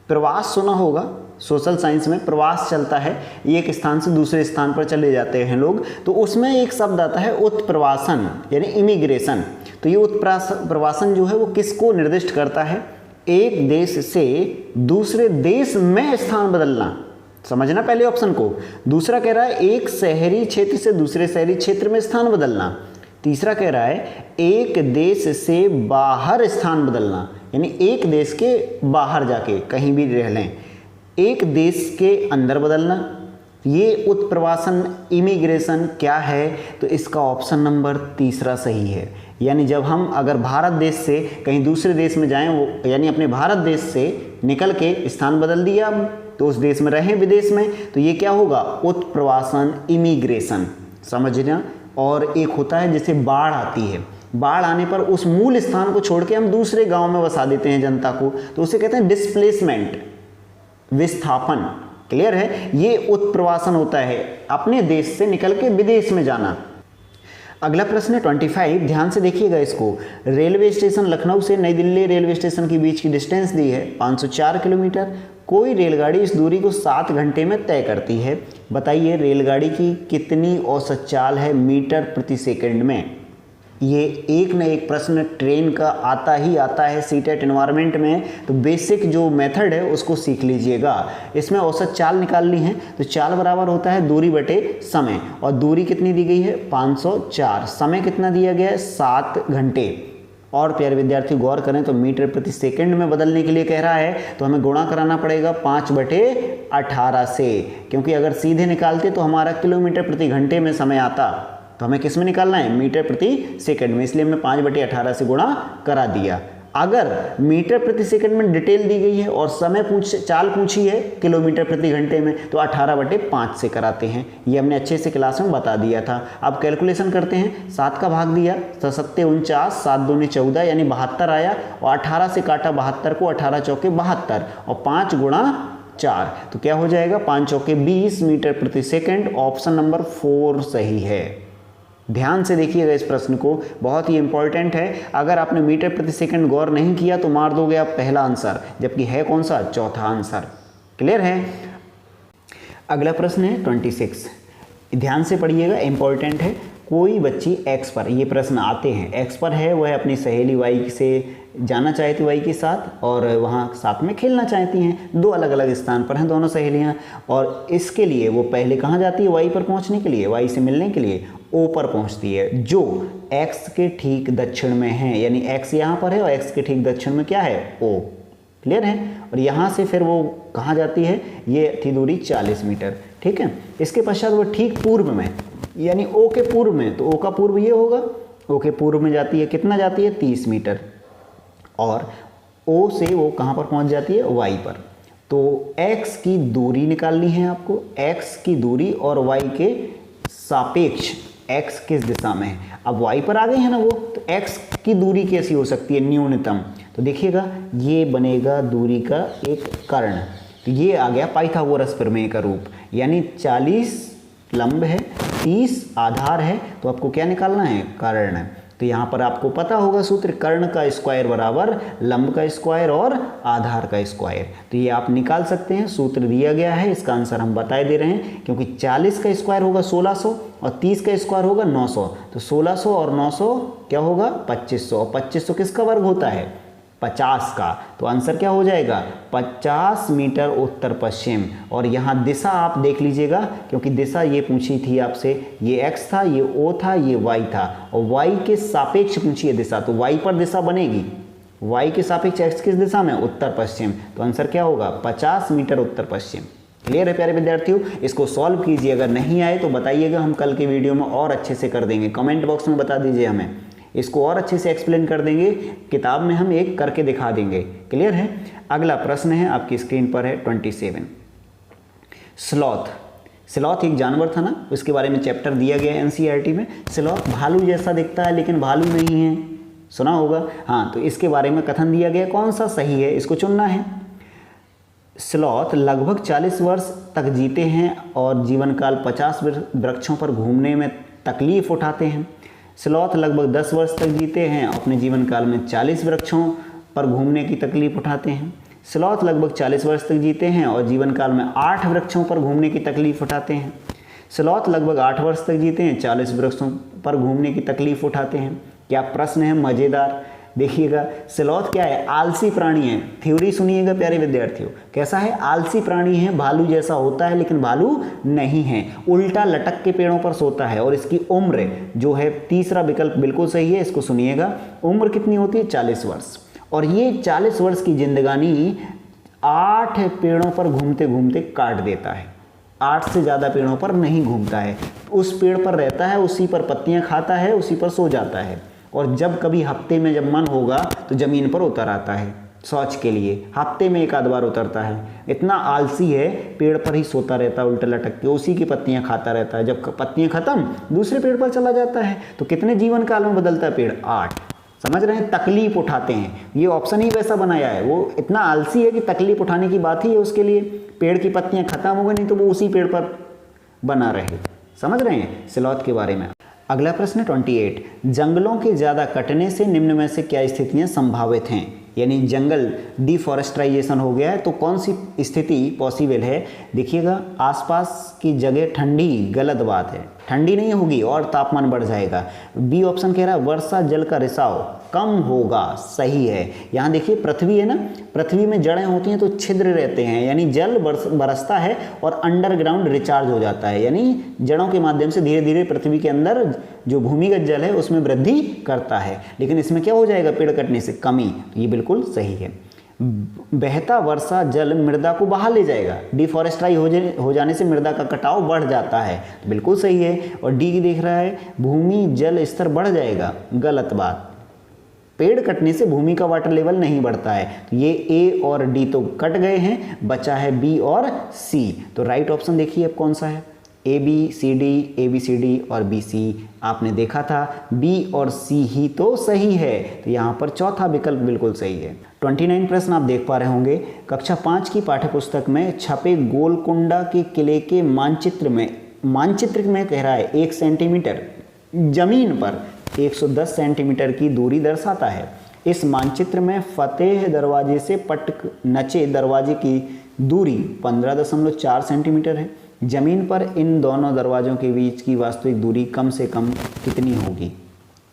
प्रवास सुना होगा, सोशल साइंस में प्रवास चलता है, एक स्थान से दूसरे स्थान पर चले जाते हैं लोग, तो उसमें एक शब्द आता है उत्प्रवासन यानी इमिग्रेशन। तो ये उत्प्रवासन जो है वो किसको निर्दिष्ट करता है, एक देश से दूसरे देश में स्थान बदलना, समझना पहले ऑप्शन को। दूसरा कह रहा है एक शहरी क्षेत्र से दूसरे शहरी क्षेत्र में स्थान बदलना। तीसरा कह रहा है एक देश से बाहर स्थान बदलना, यानी एक देश के बाहर जाके कहीं भी रह लें। एक देश के अंदर बदलना, ये उत्प्रवासन इमिग्रेशन क्या है, तो इसका ऑप्शन नंबर तीसरा सही है। यानी जब हम अगर भारत देश से कहीं दूसरे देश में जाएं, वो यानी अपने भारत देश से निकल के स्थान बदल दिया तो उस देश में रहें विदेश में, तो ये क्या होगा, उत्प्रवासन इमिग्रेशन, समझना। और एक होता है जैसे बाढ़ आती है, बाढ़ आने पर उस मूल स्थान को छोड़ के हम दूसरे गांव में बसा देते हैं जनता को, तो उसे कहते हैं डिस्प्लेसमेंट, विस्थापन। क्लियर है, ये उत्प्रवासन होता है, अपने देश से निकल के विदेश में जाना। अगला प्रश्न है 25, ध्यान से देखिएगा इसको। रेलवे स्टेशन लखनऊ से नई दिल्ली रेलवे स्टेशन के बीच की डिस्टेंस दी है 504 किलोमीटर। कोई रेलगाड़ी इस दूरी को 7 घंटे में तय करती है। बताइए रेलगाड़ी की कितनी औसत चाल है मीटर प्रति सेकंड में। ये एक न एक प्रश्न ट्रेन का आता ही आता है सीटेट एनवायरनमेंट में, तो बेसिक जो मेथड है उसको सीख लीजिएगा। इसमें औसत चाल निकालनी है, तो चाल बराबर होता है दूरी बटे समय, और दूरी कितनी दी गई है 504, समय कितना दिया गया है 7 घंटे। और प्यारे विद्यार्थी गौर करें तो मीटर प्रति सेकंड में बदलने के लिए कह रहा है, तो हमें गुणा कराना पड़ेगा 5/18 से, क्योंकि अगर सीधे निकालते तो हमारा किलोमीटर प्रति घंटे में समय आता, तो हमें किस में निकालना है, मीटर प्रति सेकंड में, इसलिए हमने 5/18 से गुणा करा दिया। अगर मीटर प्रति सेकंड में डिटेल दी गई है और समय चाल पूछी है किलोमीटर प्रति घंटे में, तो 18/5 से कराते हैं। ये हमने अच्छे से क्लास में बता दिया था। अब कैलकुलेशन करते हैं, 7 का भाग दिया, 7 49, 7 दूनी 14 यानी 72 आया, और 18 से काटा 72 को, 18 चौके 72 और 5 गुणा 4, तो क्या हो जाएगा 5 चौके 20 मीटर प्रति सेकंड। ऑप्शन नंबर 4 सही है। ध्यान से देखिएगा इस प्रश्न को, बहुत ही इंपॉर्टेंट है। अगर आपने मीटर प्रति सेकंड गौर नहीं किया तो मार दोगे आप पहला आंसर, जबकि है कौन सा, चौथा आंसर। क्लियर है। अगला प्रश्न है 26, ध्यान से पढ़िएगा, इंपॉर्टेंट है। कोई बच्ची एक्स पर, ये प्रश्न आते हैं, एक्स पर है, वह अपनी सहेली वाई से जाना चाहती वाई के साथ और वहाँ साथ में खेलना चाहती हैं। दो अलग अलग स्थान पर हैं दोनों सहेलियाँ, और इसके लिए वो पहले कहाँ जाती है वाई पर पहुँचने के लिए, वाई से मिलने के लिए ओ पर पहुँचती है, जो एक्स के ठीक दक्षिण में है। यानी एक्स यहाँ पर है और एक्स के ठीक दक्षिण में क्या है, ओ। क्लियर है। और यहाँ से फिर वो कहाँ जाती है, ये थी दूरी 40 मीटर। ठीक है। इसके पश्चात वो ठीक पूर्व में, यानी ओ के पूर्व में, तो ओ का पूर्व ये होगा, ओ के पूर्व में जाती है, कितना जाती है 30 मीटर, और ओ से वो कहाँ पर पहुँच जाती है, वाई पर। तो एक्स की दूरी निकालनी है आपको, एक्स की दूरी और वाई के सापेक्ष एक्स किस दिशा में है। अब वाई पर आ गए हैं ना वो, तो एक्स की दूरी कैसी हो सकती है, न्यूनतम। तो देखिएगा ये बनेगा दूरी का एक कर्ण, तो ये आ गया पाइथागोरस प्रमेय का रूप, यानी 40 लंब है, 30 आधार है, तो आपको क्या निकालना है, कर्ण। तो यहाँ पर आपको पता होगा सूत्र, कर्ण का स्क्वायर बराबर लंब का स्क्वायर और आधार का स्क्वायर। तो ये आप निकाल सकते हैं, सूत्र दिया गया है, इसका आंसर हम बता दे रहे हैं, क्योंकि 40 का स्क्वायर होगा 1600 और 30 का स्क्वायर होगा 900, तो 1600 और 900 क्या होगा 2500, और 2500 किसका वर्ग होता है, 50 का। तो आंसर क्या हो जाएगा, 50 मीटर उत्तर पश्चिम। और यहाँ दिशा आप देख लीजिएगा, क्योंकि दिशा ये पूछी थी आपसे, ये x था, ये o था, ये y था, और y के सापेक्ष पूछी है दिशा, तो y पर दिशा बनेगी, y के सापेक्ष x किस दिशा में, उत्तर पश्चिम। तो आंसर क्या होगा, 50 मीटर उत्तर पश्चिम। क्लियर है प्यारे विद्यार्थियों। इसको सॉल्व कीजिए, अगर नहीं आए तो बताइएगा, हम कल के वीडियो में और अच्छे से कर देंगे, कमेंट बॉक्स में बता दीजिए हमें, इसको और अच्छे से एक्सप्लेन कर देंगे, किताब में हम एक करके दिखा देंगे। क्लियर है। अगला प्रश्न है आपकी स्क्रीन पर है 27। स्लॉथ, स्लॉथ एक जानवर था ना, उसके बारे में चैप्टर दिया गया है एनसीईआरटी में। स्लॉथ भालू जैसा दिखता है लेकिन भालू नहीं है, सुना होगा। हाँ, तो इसके बारे में कथन दिया गया, कौन सा सही है, इसको चुनना है। स्लॉथ लगभग 40 वर्ष तक जीते हैं और जीवन काल 50 वृक्षों पर घूमने में तकलीफ उठाते हैं। स्लॉथ लगभग 10 वर्ष तक जीते हैं, अपने जीवन काल में 40 वृक्षों पर घूमने की तकलीफ उठाते हैं। स्लॉथ लगभग 40 वर्ष तक जीते हैं और जीवन काल में 8 वृक्षों पर घूमने की तकलीफ उठाते हैं। स्लॉथ लगभग 8 वर्ष तक जीते हैं, 40 वृक्षों पर घूमने की तकलीफ उठाते हैं। क्या प्रश्न है, मज़ेदार। देखिएगा, स्लॉथ क्या है, आलसी प्राणी है। थ्योरी सुनिएगा प्यारे विद्यार्थियों, कैसा है, आलसी प्राणी है, भालू जैसा होता है लेकिन भालू नहीं है, उल्टा लटक के पेड़ों पर सोता है, और इसकी उम्र जो है, तीसरा विकल्प बिल्कुल सही है, इसको सुनिएगा। उम्र कितनी होती है, 40 वर्ष, और ये 40 वर्ष की जिंदगानी 8 पेड़ों पर घूमते घूमते काट देता है। 8 से ज़्यादा पेड़ों पर नहीं घूमता है, उस पेड़ पर रहता है, उसी पर पत्तियां खाता है, उसी पर सो जाता है, और जब कभी हफ्ते में जब मन होगा तो ज़मीन पर उतर आता है शौच के लिए, हफ्ते में एक आध बार उतरता है। इतना आलसी है, पेड़ पर ही सोता रहता है उल्टा लटक के, उसी की पत्तियां खाता रहता है, जब पत्तियां खत्म दूसरे पेड़ पर चला जाता है। तो कितने जीवन काल में बदलता है पेड़, 8। समझ रहे हैं, तकलीफ उठाते हैं, ये ऑप्शन ही वैसा बनाया है, वो इतना आलसी है कि तकलीफ उठाने की बात ही है उसके लिए, पेड़ की पत्तियां खत्म हो गई नहीं तो वो उसी पेड़ पर बना रहे। समझ रहे हैं स्लॉथ के बारे में। अगला प्रश्न 28, जंगलों के ज़्यादा कटने से निम्न में से क्या स्थितियां संभावित हैं। यानी जंगल डिफॉरेस्ट्राइजेशन हो गया है तो कौन सी स्थिति पॉसिबल है। देखिएगा, आसपास की जगह ठंडी, गलत बात है, ठंडी नहीं होगी और तापमान बढ़ जाएगा। बी ऑप्शन कह रहा है वर्षा जल का रिसाव कम होगा, सही है। यहाँ देखिए पृथ्वी है ना, पृथ्वी में जड़ें होती हैं तो छिद्र रहते हैं, यानी जल बरसता है और अंडरग्राउंड रिचार्ज हो जाता है, यानी जड़ों के माध्यम से धीरे धीरे पृथ्वी के अंदर जो भूमिगत जल है उसमें वृद्धि करता है। लेकिन इसमें क्या हो जाएगा, पेड़ कटने से कमी, ये बिल्कुल सही है। बहता वर्षा जल मृदा को बहा ले जाएगा, डिफॉरेस्ट्राई हो जाने से मृदा का कटाव बढ़ जाता है, तो बिल्कुल सही है। और डी की देख रहा है भूमि जल स्तर बढ़ जाएगा, गलत बात, पेड़ कटने से भूमि का वाटर लेवल नहीं बढ़ता है। तो ये ए और डी तो कट गए हैं, बचा है बी और सी। तो राइट ऑप्शन देखिए अब कौन सा है, ए बी सी डी और बी सी। आपने देखा था बी और सी ही तो सही है, तो यहाँ पर चौथा विकल्प बिल्कुल सही है। 29 प्रश्न आप देख पा रहे होंगे, कक्षा 5 की पाठ्यपुस्तक में छपे गोलकुंडा के किले के मानचित्र में कह रहा है 1 सेंटीमीटर जमीन पर 110 सेंटीमीटर की दूरी दर्शाता है। इस मानचित्र में फतेह दरवाजे से पटक नचे दरवाजे की दूरी 15.4 सेंटीमीटर है। जमीन पर इन दोनों दरवाजों के बीच की वास्तविक दूरी कम से कम कितनी होगी।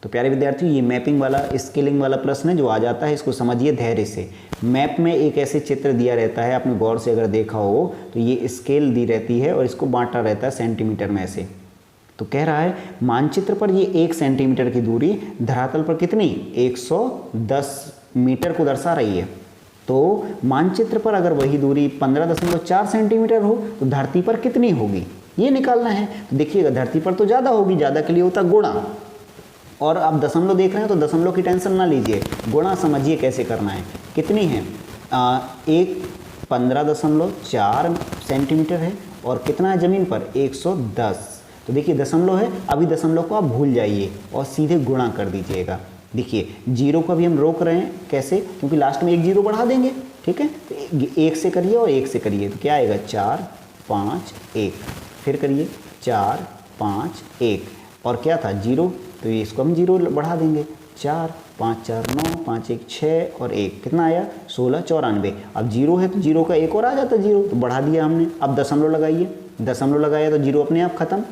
तो प्यारे विद्यार्थियों, ये मैपिंग वाला स्केलिंग वाला प्रश्न है जो आ जाता है, इसको समझिए धैर्य से। मैप में एक ऐसे चित्र दिया रहता है, आपने गौर से अगर देखा हो तो ये स्केल दी रहती है और इसको बांटा रहता है सेंटीमीटर में ऐसे। तो कह रहा है मानचित्र पर ये 1 सेंटीमीटर की दूरी धरातल पर कितनी 110 मीटर को दर्शा रही है। तो मानचित्र पर अगर वही दूरी 15.4 सेंटीमीटर हो तो धरती पर कितनी होगी, ये निकालना है। तो देखिएगा धरती पर तो ज़्यादा होगी, ज़्यादा के लिए होता गुणा, और आप दशमलव देख रहे हैं तो दशमलव की टेंशन ना लीजिए, गुणा समझिए कैसे करना है। कितनी है, एक 15.4 सेंटीमीटर है और कितना है ज़मीन पर 110। तो देखिए दशमलव है, अभी दशमलव को आप भूल जाइए और सीधे गुणा कर दीजिएगा। देखिए जीरो को अभी हम रोक रहे हैं, कैसे, क्योंकि लास्ट में एक जीरो बढ़ा देंगे, ठीक है। तो 1 से करिए और 1 से करिए तो क्या आएगा 4 5 1, फिर करिए 4 5 1 और क्या था 0, तो ये इसको हम 0 बढ़ा देंगे, 4 5 4 9 5 1 6 और 1 कितना आया 16 94। अब 0 है तो 0 का एक और आ जाता 0, तो बढ़ा दिया हमने। अब दशमलव लगाइए, दशमलव लगाया तो 0 अपने आप खत्म,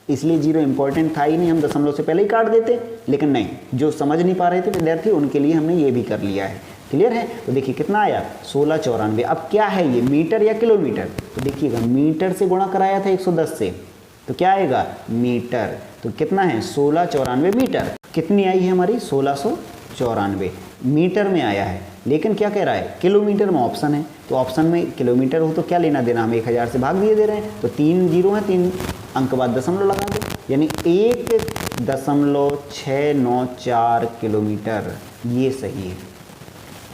इसलिए 0 इंपॉर्टेंट था ही नहीं, हम दशमलव से पहले ही काट देते। लेकिन नहीं, जो समझ नहीं पा रहे थे विद्यार्थी उनके लिए हमने ये भी कर लिया है। क्लियर है। तो देखिए कितना आया 16 94। अब क्या है ये, मीटर या किलोमीटर, तो देखिएगा मीटर से गुणा कराया था 110 से, तो क्या आएगा मीटर। तो कितना है 16 94 मीटर। कितनी आई है हमारी 1694 मीटर में आया है। लेकिन क्या कह रहा है किलोमीटर में ऑप्शन है, तो ऑप्शन में किलोमीटर हो तो क्या लेना देना, हम 1000 से भाग दिए दे रहे हैं, तो 3 जीरो है, 3 अंक बाद दशमलव लगा दो, यानी 1.694 किलोमीटर, ये सही है।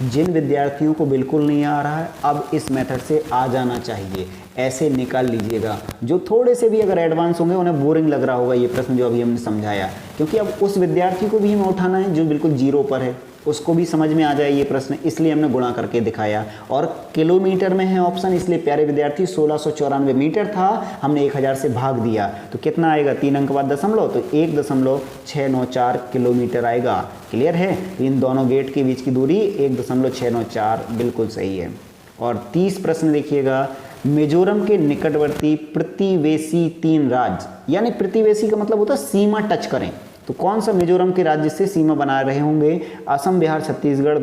जिन विद्यार्थियों को बिल्कुल नहीं आ रहा है अब इस मेथड से आ जाना चाहिए, ऐसे निकाल लीजिएगा। जो थोड़े से भी अगर एडवांस होंगे उन्हें बोरिंग लग रहा होगा ये प्रश्न जो अभी हमने समझाया, क्योंकि अब उस विद्यार्थी को भी हमें उठाना है जो बिल्कुल जीरो पर है, उसको भी समझ में आ जाए ये प्रश्न, इसलिए हमने गुणा करके दिखाया। और किलोमीटर में है ऑप्शन, इसलिए प्यारे विद्यार्थी 1694 मीटर था, हमने 1000 से भाग दिया तो कितना आएगा 3 अंक बाद दशमलव, तो 1.694 किलोमीटर आएगा। क्लियर है। तो इन दोनों गेट के बीच की दूरी 1.694 बिल्कुल सही है। और 30 प्रश्न देखिएगा, मिजोरम के निकटवर्ती प्रतिवेशी 3 राज्य, यानी प्रतिवेशी का मतलब होता है सीमा टच करें, तो कौन सा मिजोरम के राज्य से सीमा बना रहे होंगे, असम बिहार छत्तीसगढ़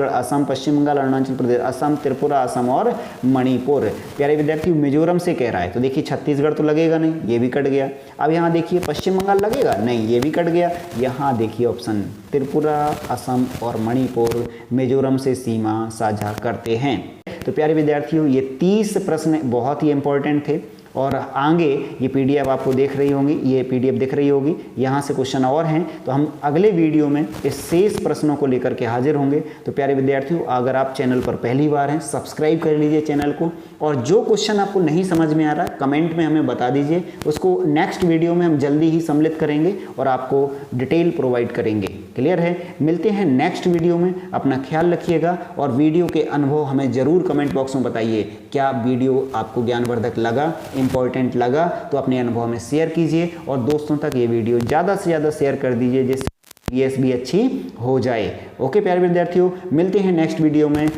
असम, पश्चिम बंगाल अरुणाचल प्रदेश, असम त्रिपुरा असम और मणिपुर। प्यारे विद्यार्थी मिजोरम से कह रहा है, तो देखिए छत्तीसगढ़ तो लगेगा नहीं, ये भी कट गया। अब यहाँ देखिए पश्चिम बंगाल लगेगा नहीं, ये भी कट गया। यहाँ देखिए ऑप्शन त्रिपुरा असम और मणिपुर मिजोरम से सीमा साझा करते हैं। तो प्यारे विद्यार्थियों ये 30 प्रश्न बहुत ही इंपॉर्टेंट थे, और आगे ये पीडीएफ आपको देख रही होंगी, ये पीडीएफ दिख रही होगी, यहाँ से क्वेश्चन और हैं, तो हम अगले वीडियो में इस शेष प्रश्नों को लेकर के हाजिर होंगे। तो प्यारे विद्यार्थियों अगर आप चैनल पर पहली बार हैं सब्सक्राइब कर लीजिए चैनल को, और जो क्वेश्चन आपको नहीं समझ में आ रहा कमेंट में हमें बता दीजिए, उसको नेक्स्ट वीडियो में हम जल्दी ही सम्मिलित करेंगे और आपको डिटेल प्रोवाइड करेंगे। क्लियर है। मिलते हैं नेक्स्ट वीडियो में, अपना ख्याल रखिएगा और वीडियो के अनुभव हमें ज़रूर कमेंट बॉक्स में बताइए। क्या वीडियो आपको ज्ञानवर्धक लगा, इंपॉर्टेंट लगा, तो अपने अनुभव में शेयर कीजिए और दोस्तों तक ये वीडियो ज़्यादा से ज़्यादा शेयर कर दीजिए जिससे ईवीएस भी अच्छी हो जाए। ओके प्यारे विद्यार्थियों, मिलते हैं नेक्स्ट वीडियो में।